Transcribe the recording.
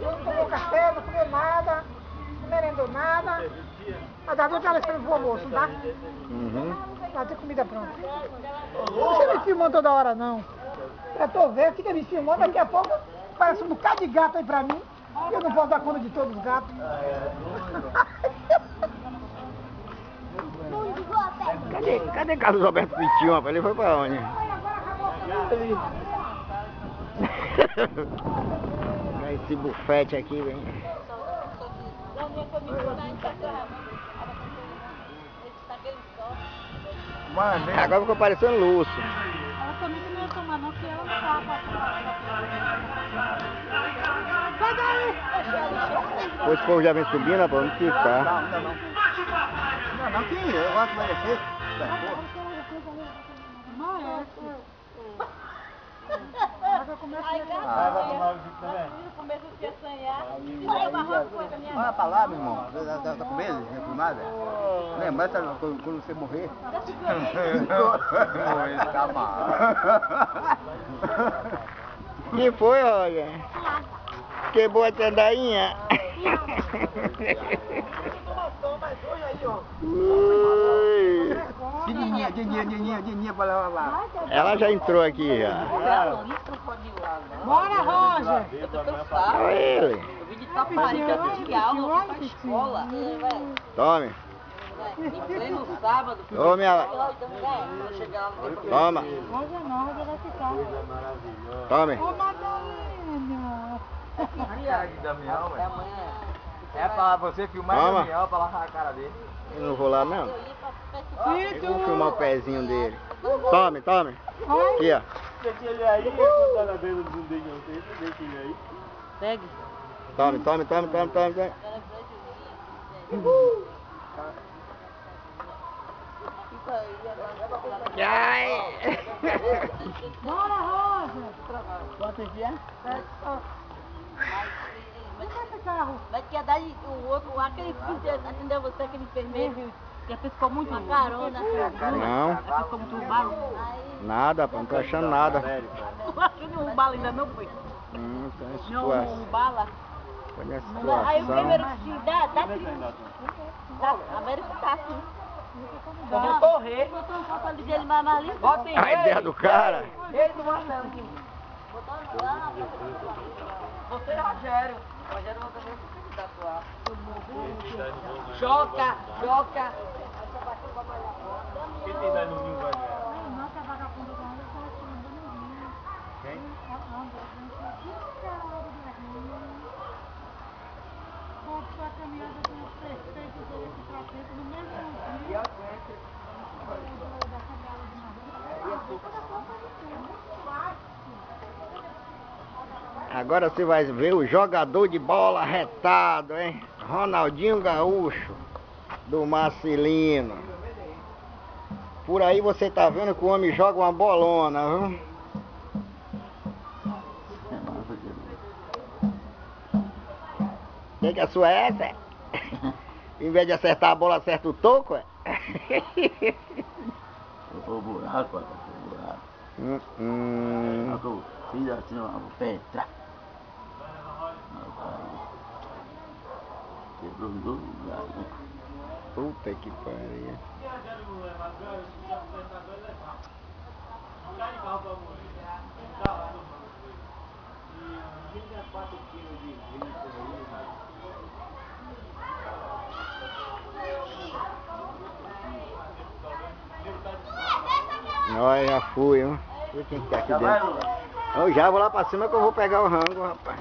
Não tomou café, não comeu nada, não merendou nada. Mas da noite ela esperando pro almoço, tá? Vai ter comida pronta. Não você me filmando toda hora, não. Eu tô vendo, fica me filmando, daqui a pouco parece um bocado de gato aí pra mim. Eu não posso dar conta de todos os gatos. Cadê Carlos Alberto Pitinho, rapaz? Ele foi pra onde? Esse bufete aqui, vem. Agora ficou parecendo Lúcio. Ela também não ia tomar não, porque ela não tava. Sai daí! Depois o povo já vem subindo, rapaz, vamos ficar. Não, que eu gosto de obedecer. Olha pra lá, meu irmão. Tá com medo de ser filmada? Lembra quando você morrer? Que foi, Roger? Quebrou a sandainha? Dininha pra lá. Ela já entrou aqui já. Bora, Roger! Eu tô cansado. Olha ele. Eu vim de Taparica de aula pra escola. Tome. Em pleno sábado. Tome ela. Vou chegar lá no tempo. Toma. Roger não, Roger vai ficar. Tome. Ô, Madalena! É amanhã. É pra você filmar Toma. Daniel, pra lavar a cara dele. Eu não vou lá não. Eu vou filmar o pezinho dele. Tome, tome. Aqui, ó. Deixa ele aí, quando tá na beira do dedinho, deixa ele aí. Segue. Tome, tome, tome, tome, tome, tome. Ai! Bora, Roger! Quanto que é? Vai que dar o outro lá, aquele que atendeu você, aquele enfermeiro, que pescou muito uma carona. Não, Pescou muito bala. nada, pô, não tô achando nada. Não achou nenhum bala ainda não foi. Tá em Não, situação. um bala. Tá na Aí o primeiro situação. que dá a verificação. Vamos correr. Botou uma foto ali dele mais ali. Botem A ideia do cara. ele do Marcelo aqui. Você é Rogério. Rogério vai também tatuar. Joca, joca. Quem tem dado no ninho vai ver? Não, que a vagabunda do Roger tá tirando do ninho. Quem? Pode sua caminhada com os prefeitos dele aqui pra frente no mesmo dia. Agora você vai ver o jogador de bola retado, hein? Ronaldinho Gaúcho, do Marcelino. Por aí você tá vendo que o homem joga uma bolona, viu? Que a sua é essa? Em vez de acertar a bola, acerta o toco, é? Eu vou buraco, eu vou buraco. Eu fiz assim, ó, o pé, trá. Quebrou em 2 lugares, né? Puta que pariu. Olha, já fui, ó. Vê quem tá aqui dentro. Eu já vou lá pra cima que eu vou pegar o rango, rapaz.